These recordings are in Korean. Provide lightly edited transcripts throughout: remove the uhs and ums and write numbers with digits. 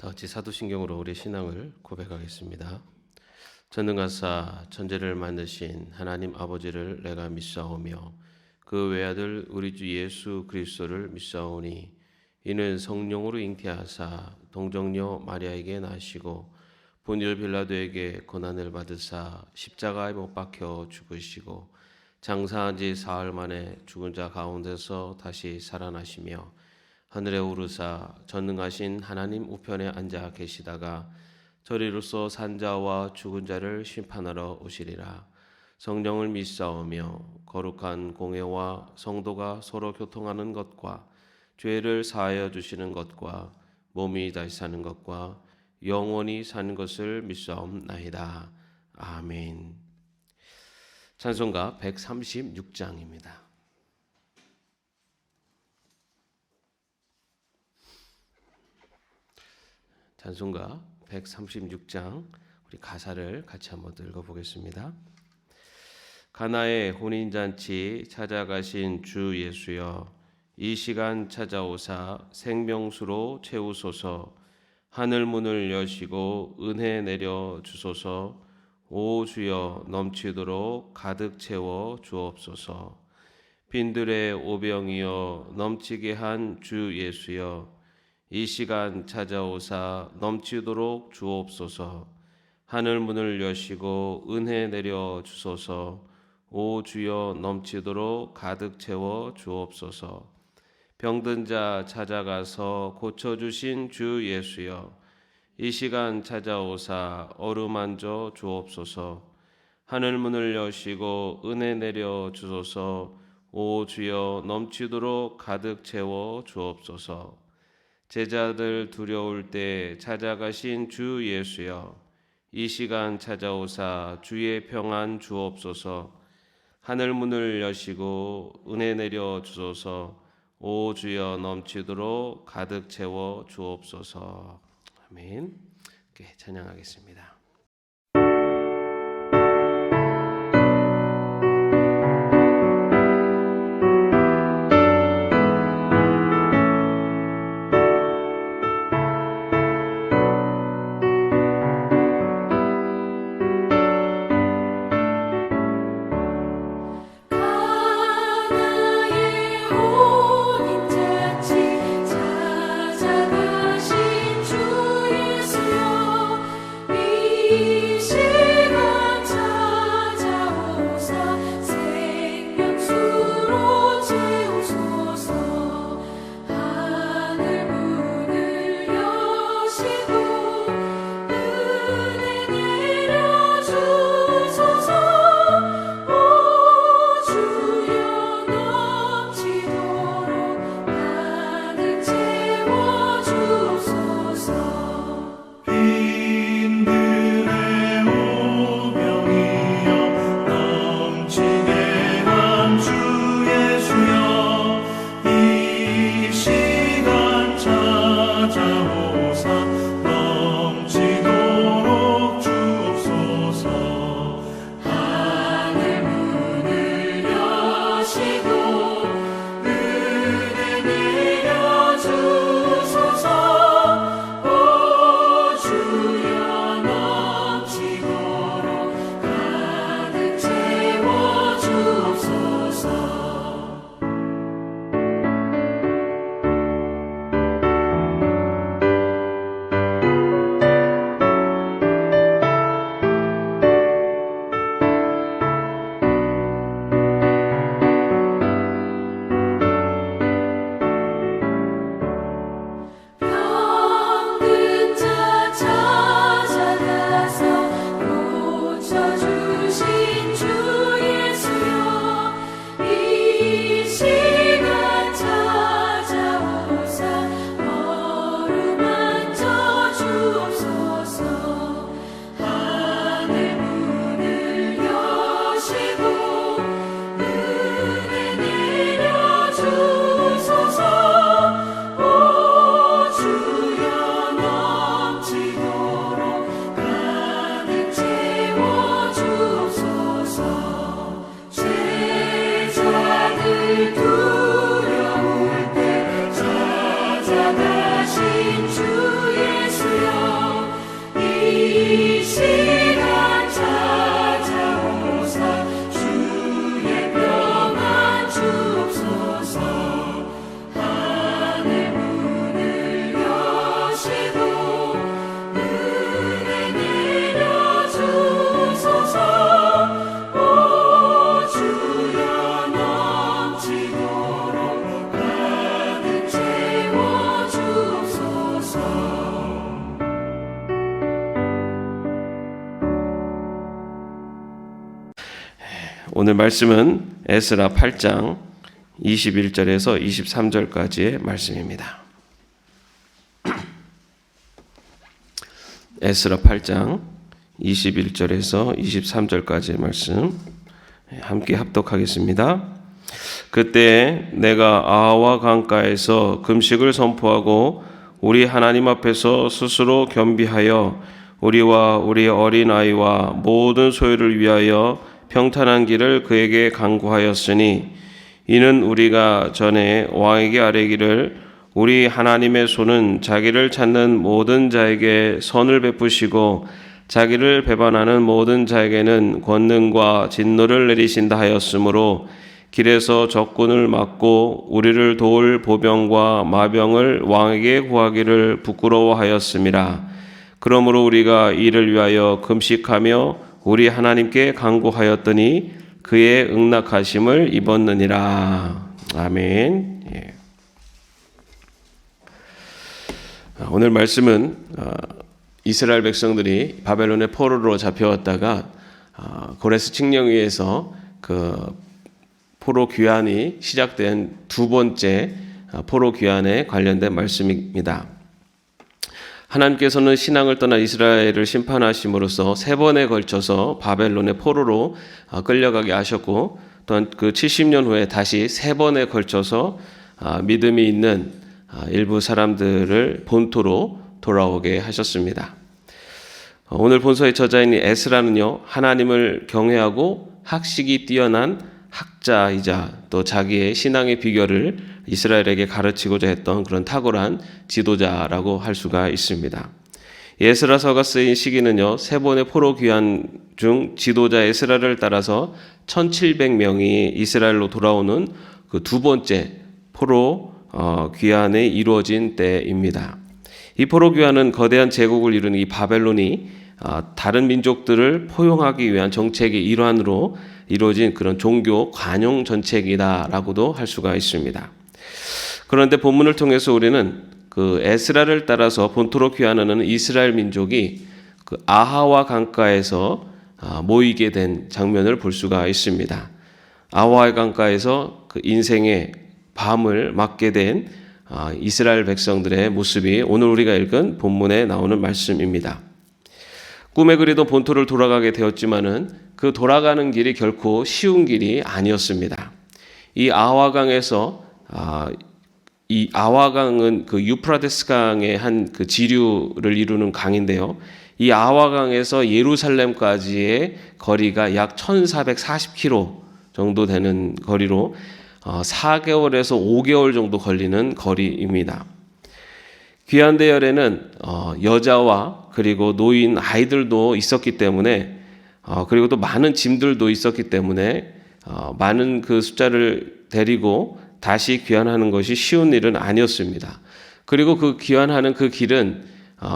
다 같이 사도신경으로 우리 신앙을 고백하겠습니다. 전능하사 천지를 만드신 하나님 아버지를 내가 믿사오며 그 외아들 우리 주 예수 그리스도를 믿사오니 이는 성령으로 잉태하사 동정녀 마리아에게 나시고 본디오 빌라도에게 고난을 받으사 십자가에 못 박혀 죽으시고 장사한 지 사흘 만에 죽은 자 가운데서 다시 살아나시며 하늘에 오르사 전능하신 하나님 우편에 앉아 계시다가 저리로서 산자와 죽은 자를 심판하러 오시리라. 성령을 믿사오며 거룩한 공회와 성도가 서로 교통하는 것과 죄를 사하여 주시는 것과 몸이 다시 사는 것과 영원히 사는 것을 믿사옵나이다. 아멘. 찬송가 136장입니다. 찬송가 136장 우리 가사를 같이 한번 읽어보겠습니다. 가나의 혼인잔치 찾아가신 주 예수여, 이 시간 찾아오사 생명수로 채우소서. 하늘 문을 여시고 은혜 내려 주소서. 오 주여, 넘치도록 가득 채워 주옵소서. 빈들의 오병이여, 넘치게 한 주 예수여, 이 시간 찾아오사 넘치도록 주옵소서. 하늘 문을 여시고 은혜 내려 주소서. 오 주여, 넘치도록 가득 채워 주옵소서. 병든 자 찾아가서 고쳐주신 주 예수여, 이 시간 찾아오사 어루만져 주옵소서. 하늘 문을 여시고 은혜 내려 주소서. 오 주여, 넘치도록 가득 채워 주옵소서. 제자들 두려울 때 찾아가신 주 예수여, 이 시간 찾아오사 주의 평안 주옵소서. 하늘 문을 여시고 은혜 내려 주소서. 오 주여, 넘치도록 가득 채워 주옵소서. 아멘. 찬양하겠습니다. 찾아가신 주 예수여, 이 오늘 말씀은 에스라 8장 21절에서 23절까지의 말씀입니다. 에스라 8장 21절에서 23절까지의 말씀 함께 합독하겠습니다. 그때 내가 아하와 강가에서 금식을 선포하고 우리 하나님 앞에서 스스로 겸비하여 우리와 우리 어린아이와 모든 소유를 위하여 평탄한 길을 그에게 강구하였으니 이는 우리가 전에 왕에게 아뢰기를 우리 하나님의 손은 자기를 찾는 모든 자에게 선을 베푸시고 자기를 배반하는 모든 자에게는 권능과 진노를 내리신다 하였으므로 길에서 적군을 막고 우리를 도울 보병과 마병을 왕에게 구하기를 부끄러워하였음이라. 그러므로 우리가 이를 위하여 금식하며 우리 하나님께 간구하였더니 그의 응낙하심을 입었느니라. 아멘. 예. 오늘 말씀은 이스라엘 백성들이 바벨론의 포로로 잡혀왔다가 고레스 칙령위에서 그 포로 귀환이 시작된 두 번째 포로 귀환에 관련된 말씀입니다. 하나님께서는 신앙을 떠난 이스라엘을 심판하심으로써 세 번에 걸쳐서 바벨론의 포로로 끌려가게 하셨고 또한 그 70년 후에 다시 세 번에 걸쳐서 믿음이 있는 일부 사람들을 본토로 돌아오게 하셨습니다. 오늘 본서의 저자인 에스라는요, 하나님을 경외하고 학식이 뛰어난 학자이자 또 자기의 신앙의 비결을 이스라엘에게 가르치고자 했던 그런 탁월한 지도자라고 할 수가 있습니다. 에스라서가 쓰인 시기는요, 세 번의 포로 귀환 중 지도자 에스라를 따라서 1700명이 이스라엘로 돌아오는 그 두 번째 포로 귀환이 이루어진 때입니다. 이 포로 귀환은 거대한 제국을 이루는 이 바벨론이 다른 민족들을 포용하기 위한 정책의 일환으로 이루어진 그런 종교 관용 정책이다라고도 할 수가 있습니다. 그런데 본문을 통해서 우리는 그 에스라를 따라서 본토로 귀환하는 이스라엘 민족이 그 아하와 강가에서 모이게 된 장면을 볼 수가 있습니다. 아하와 강가에서 그 인생의 밤을 맞게 된 이스라엘 백성들의 모습이 오늘 우리가 읽은 본문에 나오는 말씀입니다. 꿈에 그리던 본토를 돌아가게 되었지만은 그 돌아가는 길이 결코 쉬운 길이 아니었습니다. 이 아하강에서 이 아하강은 그 유프라데스 강의 한 그 지류를 이루는 강인데요. 이 아하강에서 예루살렘까지의 거리가 약 1,440km 정도 되는 거리로 4개월에서 5개월 정도 걸리는 거리입니다. 귀환 대열에는 여자와 그리고 노인 아이들도 있었기 때문에 그리고 또 많은 짐들도 있었기 때문에 많은 그 숫자를 데리고 다시 귀환하는 것이 쉬운 일은 아니었습니다. 그리고 그 귀환하는 그 길은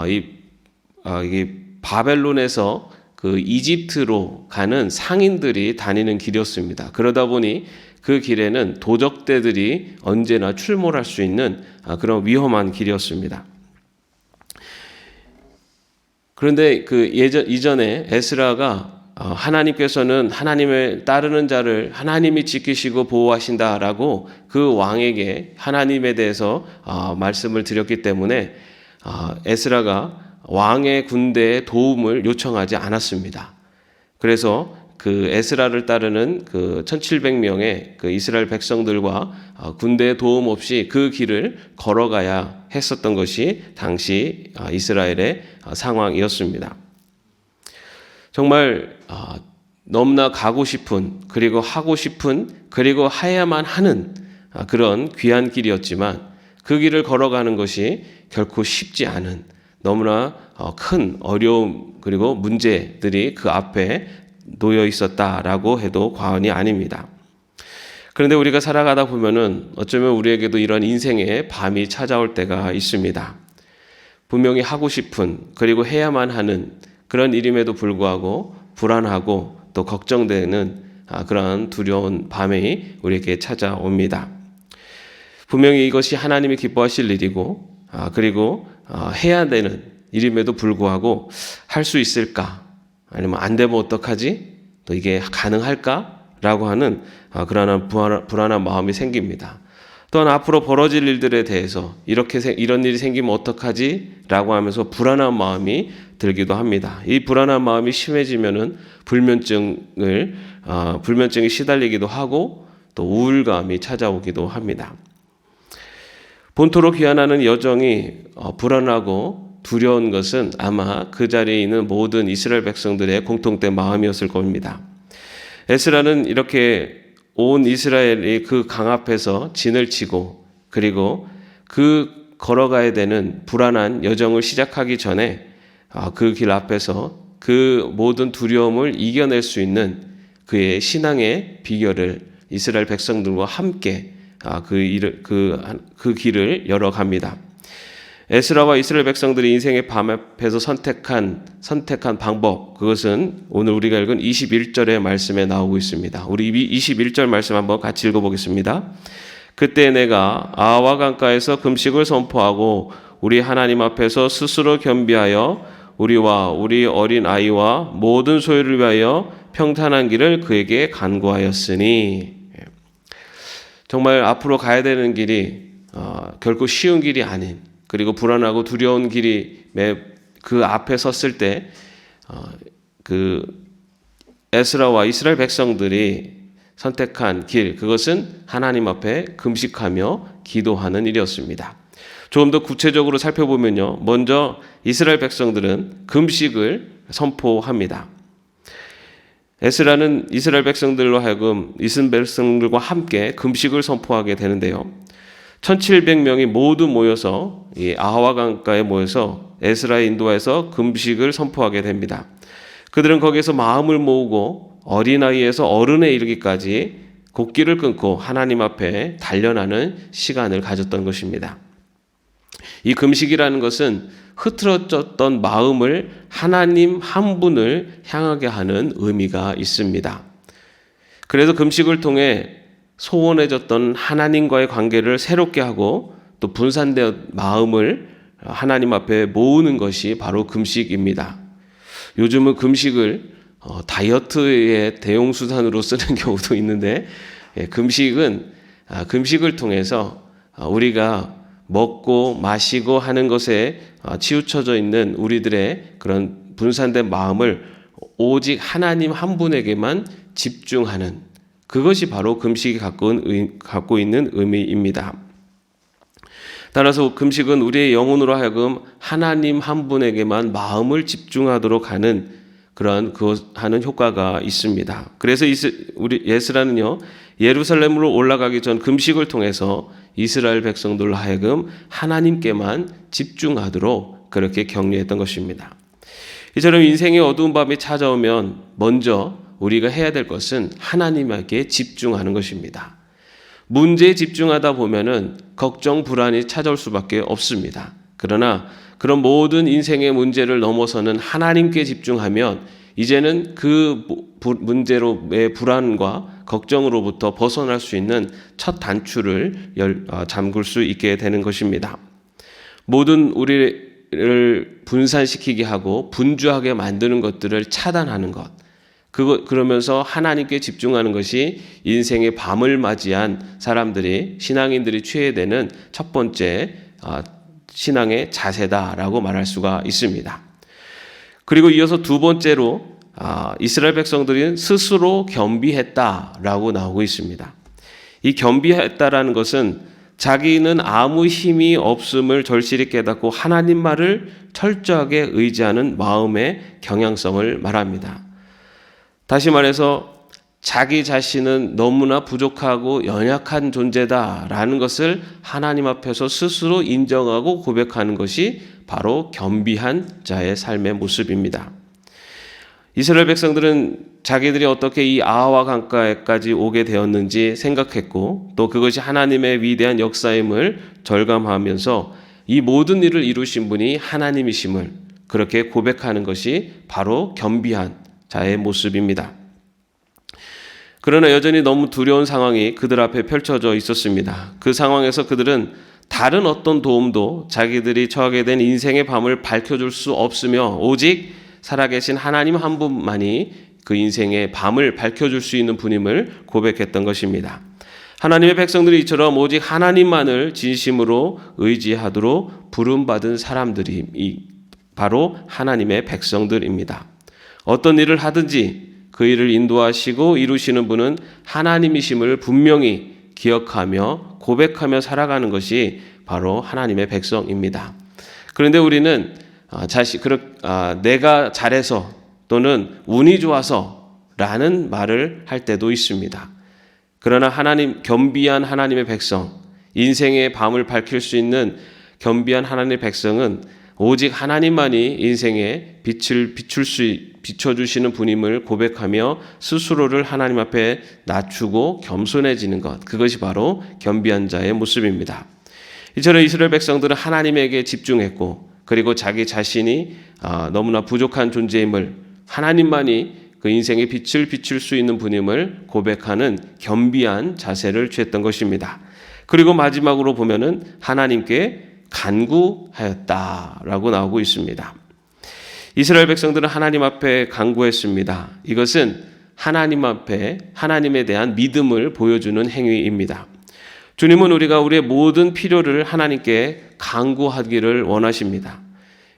이게 바벨론에서 그 이집트로 가는 상인들이 다니는 길이었습니다. 그러다 보니 그 길에는 도적대들이 언제나 출몰할 수 있는 그런 위험한 길이었습니다. 그런데 그 이전에 에스라가 하나님께서는 하나님을 따르는 자를 하나님이 지키시고 보호하신다라고 그 왕에게 하나님에 대해서 말씀을 드렸기 때문에 에스라가 왕의 군대의 도움을 요청하지 않았습니다. 그래서 그 에스라를 따르는 그 1700명의 그 이스라엘 백성들과 군대의 도움 없이 그 길을 걸어가야 했었던 것이 당시 이스라엘의 상황이었습니다. 정말 너무나 가고 싶은 그리고 하고 싶은 그리고 해야만 하는 그런 귀한 길이었지만 그 길을 걸어가는 것이 결코 쉽지 않은 너무나 큰 어려움 그리고 문제들이 그 앞에 놓여 있었다라고 해도 과언이 아닙니다. 그런데 우리가 살아가다 보면은 어쩌면 우리에게도 이런 인생의 밤이 찾아올 때가 있습니다. 분명히 하고 싶은 그리고 해야만 하는 그런 일임에도 불구하고 불안하고 또 걱정되는 그런 두려운 밤이 우리에게 찾아옵니다. 분명히 이것이 하나님이 기뻐하실 일이고 그리고 해야 되는 일임에도 불구하고 할 수 있을까? 아니면 안 되면 어떡하지? 또 이게 가능할까? 라고 하는 그러한 불안한 마음이 생깁니다. 또한 앞으로 벌어질 일들에 대해서 이런 일이 생기면 어떡하지? 라고 하면서 불안한 마음이 들기도 합니다. 이 불안한 마음이 심해지면은 불면증이 시달리기도 하고 또 우울감이 찾아오기도 합니다. 본토로 귀환하는 여정이 불안하고 두려운 것은 아마 그 자리에 있는 모든 이스라엘 백성들의 공통된 마음이었을 겁니다. 에스라는 이렇게 온 이스라엘이 그 강 앞에서 진을 치고 그리고 그 걸어가야 되는 불안한 여정을 시작하기 전에 그 길 앞에서 그 모든 두려움을 이겨낼 수 있는 그의 신앙의 비결을 이스라엘 백성들과 함께 그 길을 열어갑니다. 에스라와 이스라엘 백성들이 인생의 밤 앞에서 선택한 방법, 그것은 오늘 우리가 읽은 21절의 말씀에 나오고 있습니다. 우리 21절 말씀 한번 같이 읽어보겠습니다. 그때 내가 아와 강가에서 금식을 선포하고 우리 하나님 앞에서 스스로 겸비하여 우리와 우리 어린 아이와 모든 소유를 위하여 평탄한 길을 그에게 간구하였으니. 정말 앞으로 가야 되는 길이 결코 쉬운 길이 아닌, 그리고 불안하고 두려운 길이 그 앞에 섰을 때 그 에스라와 이스라엘 백성들이 선택한 길, 그것은 하나님 앞에 금식하며 기도하는 일이었습니다. 조금 더 구체적으로 살펴보면요, 먼저 이스라엘 백성들은 금식을 선포합니다. 에스라는 이스라엘 백성들로 하여금 이스라엘 백성들과 함께 금식을 선포하게 되는데요. 1700명이 모두 모여서 이 아하와 강가에 모여서 에스라의 인도하에서 금식을 선포하게 됩니다. 그들은 거기에서 마음을 모으고 어린아이에서 어른에 이르기까지 곡기를 끊고 하나님 앞에 단련하는 시간을 가졌던 것입니다. 이 금식이라는 것은 흐트러졌던 마음을 하나님 한 분을 향하게 하는 의미가 있습니다. 그래서 금식을 통해 소원해졌던 하나님과의 관계를 새롭게 하고 또 분산된 마음을 하나님 앞에 모으는 것이 바로 금식입니다. 요즘은 금식을 다이어트의 대용수단으로 쓰는 경우도 있는데, 금식을 통해서 우리가 먹고 마시고 하는 것에 치우쳐져 있는 우리들의 그런 분산된 마음을 오직 하나님 한 분에게만 집중하는, 그것이 바로 금식이 갖고 있는 의미입니다. 따라서 금식은 우리의 영혼으로 하여금 하나님 한 분에게만 마음을 집중하도록 하는 하는 효과가 있습니다. 그래서 우리 에스라는요, 예루살렘으로 올라가기 전 금식을 통해서 이스라엘 백성들로 하여금 하나님께만 집중하도록 그렇게 격려했던 것입니다. 이처럼 인생의 어두운 밤이 찾아오면 먼저 우리가 해야 될 것은 하나님에게 집중하는 것입니다. 문제에 집중하다 보면은 걱정, 불안이 찾아올 수밖에 없습니다. 그러나 그런 모든 인생의 문제를 넘어서는 하나님께 집중하면 이제는 그 문제로의 불안과 걱정으로부터 벗어날 수 있는 첫 단추를 잠글 수 있게 되는 것입니다. 모든 우리를 분산시키게 하고 분주하게 만드는 것들을 차단하는 것, 그러면서 하나님께 집중하는 것이 인생의 밤을 맞이한 신앙인들이 취해야 되는 첫 번째 신앙의 자세다라고 말할 수가 있습니다. 그리고 이어서 두 번째로 이스라엘 백성들이 스스로 겸비했다라고 나오고 있습니다. 이 겸비했다라는 것은 자기는 아무 힘이 없음을 절실히 깨닫고 하나님 말을 철저하게 의지하는 마음의 경향성을 말합니다. 다시 말해서 자기 자신은 너무나 부족하고 연약한 존재다라는 것을 하나님 앞에서 스스로 인정하고 고백하는 것이 바로 겸비한 자의 삶의 모습입니다. 이스라엘 백성들은 자기들이 어떻게 이 아하와 강가에까지 오게 되었는지 생각했고, 또 그것이 하나님의 위대한 역사임을 절감하면서 이 모든 일을 이루신 분이 하나님이심을 그렇게 고백하는 것이 바로 겸비한 자의 모습입니다. 그러나 여전히 너무 두려운 상황이 그들 앞에 펼쳐져 있었습니다. 그 상황에서 그들은 다른 어떤 도움도 자기들이 처하게 된 인생의 밤을 밝혀줄 수 없으며 오직 살아계신 하나님 한 분만이 그 인생의 밤을 밝혀줄 수 있는 분임을 고백했던 것입니다. 하나님의 백성들이 이처럼 오직 하나님만을 진심으로 의지하도록 부름받은 사람들이 바로 하나님의 백성들입니다. 어떤 일을 하든지 그 일을 인도하시고 이루시는 분은 하나님이심을 분명히 기억하며 고백하며 살아가는 것이 바로 하나님의 백성입니다. 그런데 우리는 내가 잘해서 또는 운이 좋아서 라는 말을 할 때도 있습니다. 그러나 겸비한 하나님의 백성, 인생의 밤을 밝힐 수 있는 겸비한 하나님의 백성은 오직 하나님만이 인생의 빛을 비춰주시는 분임을 고백하며 스스로를 하나님 앞에 낮추고 겸손해지는 것, 그것이 바로 겸비한 자의 모습입니다. 이처럼 이스라엘 백성들은 하나님에게 집중했고, 그리고 자기 자신이 너무나 부족한 존재임을, 하나님만이 그 인생의 빛을 비출 수 있는 분임을 고백하는 겸비한 자세를 취했던 것입니다. 그리고 마지막으로 보면은 하나님께 간구하였다라고 나오고 있습니다. 이스라엘 백성들은 하나님 앞에 간구했습니다. 이것은 하나님 앞에 하나님에 대한 믿음을 보여주는 행위입니다. 주님은 우리가 우리의 모든 필요를 하나님께 간구하기를 원하십니다.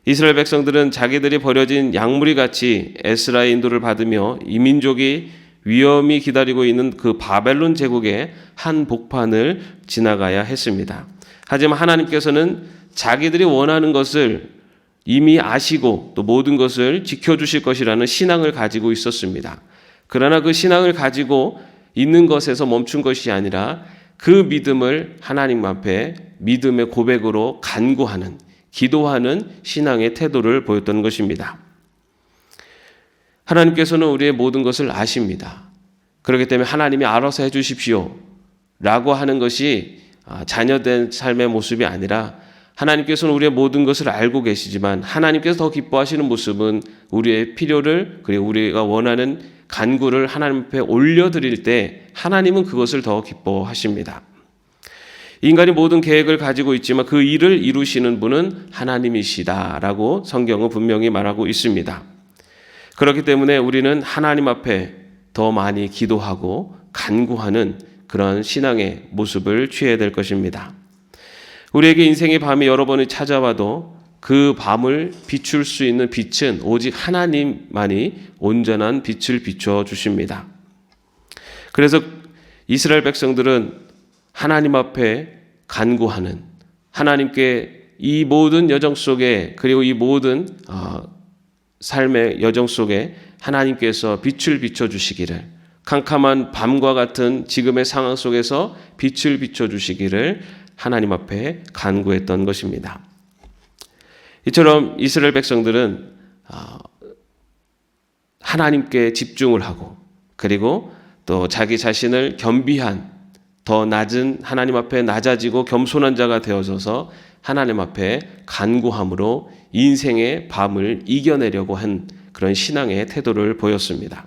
이스라엘 백성들은 자기들이 버려진 양무리 같이 에스라의 인도를 받으며 이 민족이 위험이 기다리고 있는 그 바벨론 제국의 한 복판을 지나가야 했습니다. 하지만 하나님께서는 자기들이 원하는 것을 이미 아시고 또 모든 것을 지켜주실 것이라는 신앙을 가지고 있었습니다. 그러나 그 신앙을 가지고 있는 것에서 멈춘 것이 아니라 그 믿음을 하나님 앞에 믿음의 고백으로 간구하는, 기도하는 신앙의 태도를 보였던 것입니다. 하나님께서는 우리의 모든 것을 아십니다. 그렇기 때문에 하나님이 알아서 해주십시오 라고 하는 것이 자녀된 삶의 모습이 아니라, 하나님께서는 우리의 모든 것을 알고 계시지만 하나님께서 더 기뻐하시는 모습은 우리의 필요를, 그리고 우리가 원하는 간구를 하나님 앞에 올려드릴 때 하나님은 그것을 더 기뻐하십니다. 인간이 모든 계획을 가지고 있지만 그 일을 이루시는 분은 하나님이시다라고 성경은 분명히 말하고 있습니다. 그렇기 때문에 우리는 하나님 앞에 더 많이 기도하고 간구하는 그런 신앙의 모습을 취해야 될 것입니다. 우리에게 인생의 밤이 여러 번이 찾아와도 그 밤을 비출 수 있는 빛은 오직 하나님만이 온전한 빛을 비춰 주십니다. 그래서 이스라엘 백성들은 하나님 앞에 간구하는, 하나님께 이 모든 여정 속에, 그리고 이 모든 삶의 여정 속에 하나님께서 빛을 비춰주시기를, 캄캄한 밤과 같은 지금의 상황 속에서 빛을 비춰주시기를 하나님 앞에 간구했던 것입니다. 이처럼 이스라엘 백성들은 하나님께 집중을 하고, 그리고 또 자기 자신을 겸비한, 더 낮은, 하나님 앞에 낮아지고 겸손한 자가 되어져서 하나님 앞에 간구함으로 인생의 밤을 이겨내려고 한 그런 신앙의 태도를 보였습니다.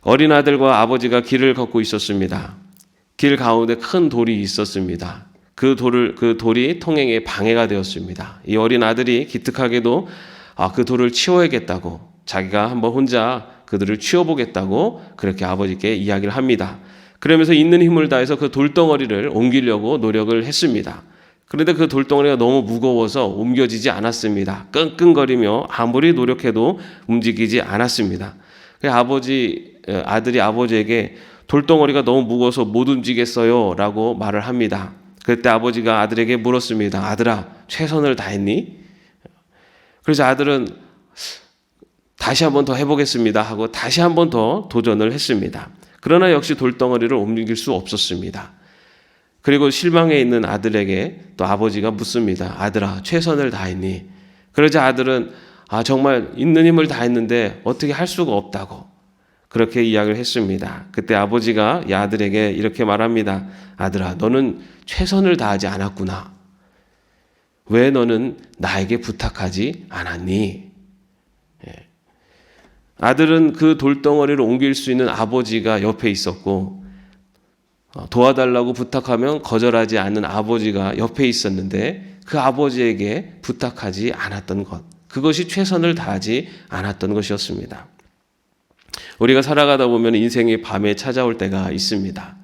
어린 아들과 아버지가 길을 걷고 있었습니다. 길 가운데 큰 돌이 있었습니다. 그 돌이 통행에 방해가 되었습니다. 이 어린 아들이 기특하게도 그 돌을 치워야겠다고, 자기가 한번 혼자 그들을 치워보겠다고 그렇게 아버지께 이야기를 합니다. 그러면서 있는 힘을 다해서 그 돌덩어리를 옮기려고 노력을 했습니다. 그런데 그 돌덩어리가 너무 무거워서 옮겨지지 않았습니다. 끙끙거리며 아무리 노력해도 움직이지 않았습니다. 아들이 아버지에게 돌덩어리가 너무 무거워서 못 움직이겠어요 라고 말을 합니다. 그때 아버지가 아들에게 물었습니다. 아들아, 최선을 다했니? 그래서 아들은 다시 한번 더 해보겠습니다 하고 다시 한번 더 도전을 했습니다. 그러나 역시 돌덩어리를 옮길 수 없었습니다. 그리고 실망해 있는 아들에게 또 아버지가 묻습니다. 아들아, 최선을 다했니? 그러자 아들은 정말 있는 힘을 다했는데 어떻게 할 수가 없다고 그렇게 이야기를 했습니다. 그때 아버지가 이 아들에게 이렇게 말합니다. 아들아, 너는 최선을 다하지 않았구나. 왜 너는 나에게 부탁하지 않았니? 아들은 그 돌덩어리를 옮길 수 있는 아버지가 옆에 있었고, 도와달라고 부탁하면 거절하지 않는 아버지가 옆에 있었는데 그 아버지에게 부탁하지 않았던 것, 그것이 최선을 다하지 않았던 것이었습니다. 우리가 살아가다 보면 인생의 밤에 찾아올 때가 있습니다.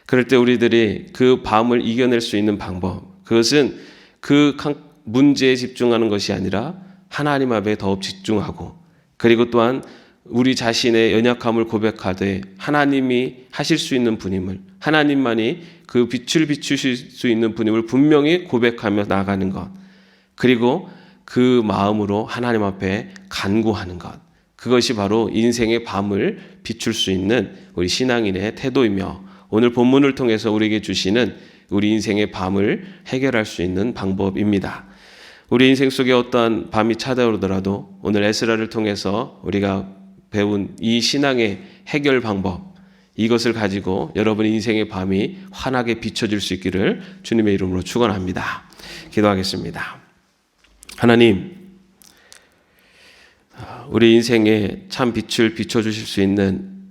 그럴 때 우리들이 그 밤을 이겨낼 수 있는 방법, 그것은 그 문제에 집중하는 것이 아니라 하나님 앞에 더욱 집중하고, 그리고 또한 우리 자신의 연약함을 고백하되 하나님이 하실 수 있는 분임을, 하나님만이 그 빛을 비추실 수 있는 분임을 분명히 고백하며 나아가는 것, 그리고 그 마음으로 하나님 앞에 간구하는 것, 그것이 바로 인생의 밤을 비출 수 있는 우리 신앙인의 태도이며, 오늘 본문을 통해서 우리에게 주시는 우리 인생의 밤을 해결할 수 있는 방법입니다. 우리 인생 속에 어떠한 밤이 찾아오더라도 오늘 에스라를 통해서 우리가 배운 이 신앙의 해결 방법, 이것을 가지고 여러분의 인생의 밤이 환하게 비춰질 수 있기를 주님의 이름으로 축원합니다. 기도하겠습니다. 하나님, 우리 인생에 참 빛을 비춰주실 수 있는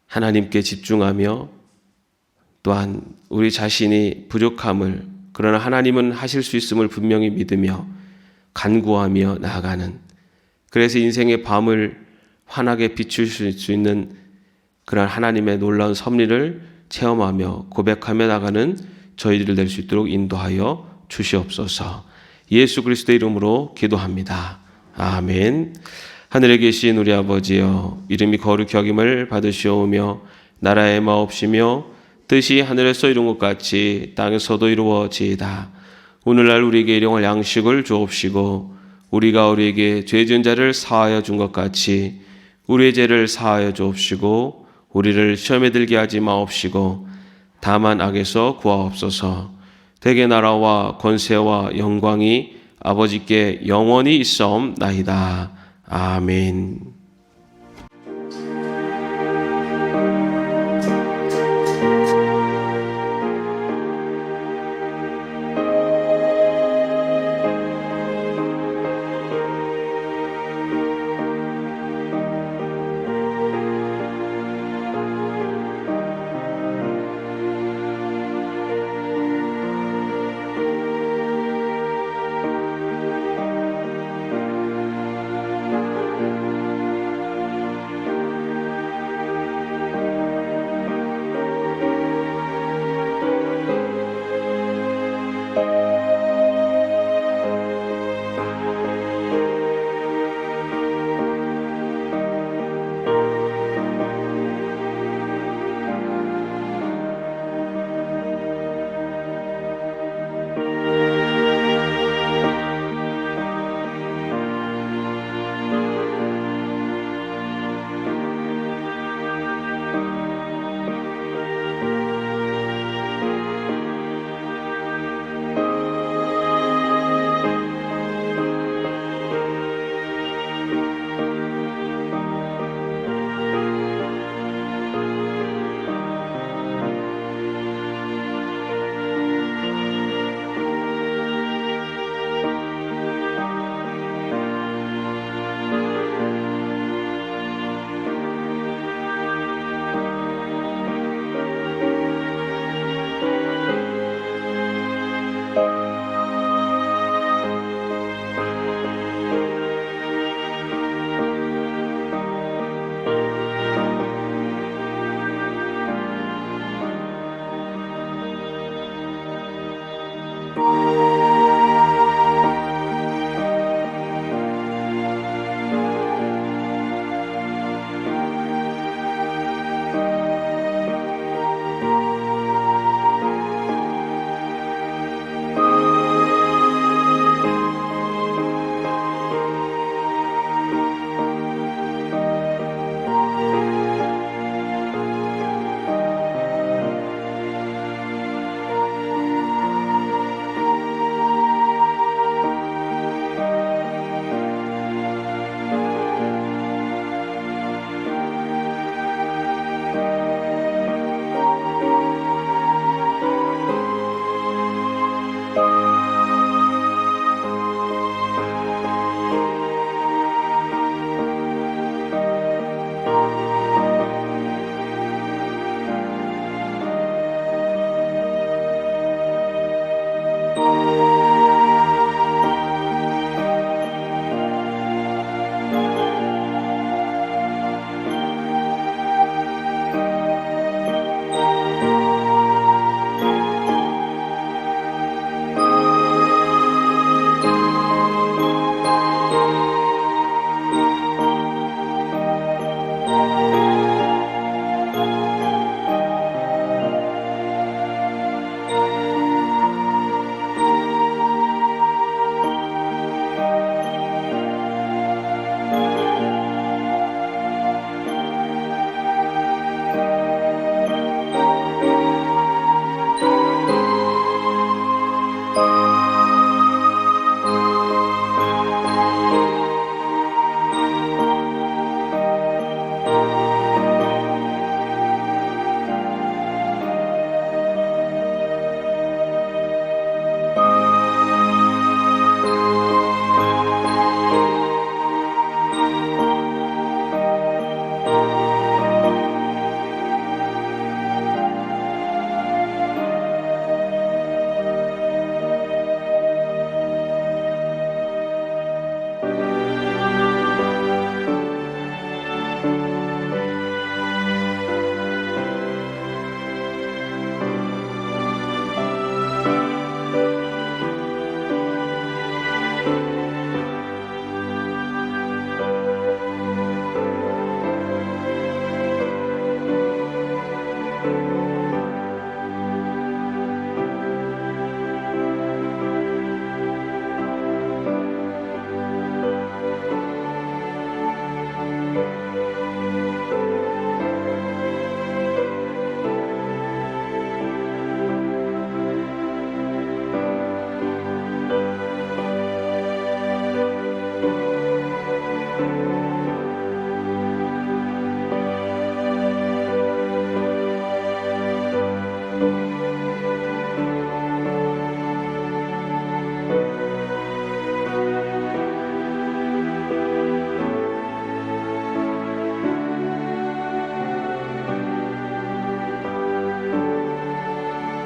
하나님께 집중하며, 또한 우리 자신이 부족함을, 그러나 하나님은 하실 수 있음을 분명히 믿으며 간구하며 나아가는, 그래서 인생의 밤을 환하게 비추실 수 있는 그런 하나님의 놀라운 섭리를 체험하며 고백하며 나가는 저희들 될 수 있도록 인도하여 주시옵소서. 예수 그리스도의 이름으로 기도합니다. 아멘. 하늘에 계신 우리 아버지여, 이름이 거룩히 여김을 받으시오며 나라의 마옵시며 뜻이 하늘에서 이룬 것 같이 땅에서도 이루어지이다. 오늘날 우리에게 일용할 양식을 주옵시고, 우리가 우리에게 죄 지은 자를 사하여 준 것 같이 우리의 죄를 사하여 주옵시고, 우리를 시험에 들게 하지 마옵시고 다만 악에서 구하옵소서. 대개 나라와 권세와 영광이 아버지께 영원히 있사옵나이다. 아멘.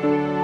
네.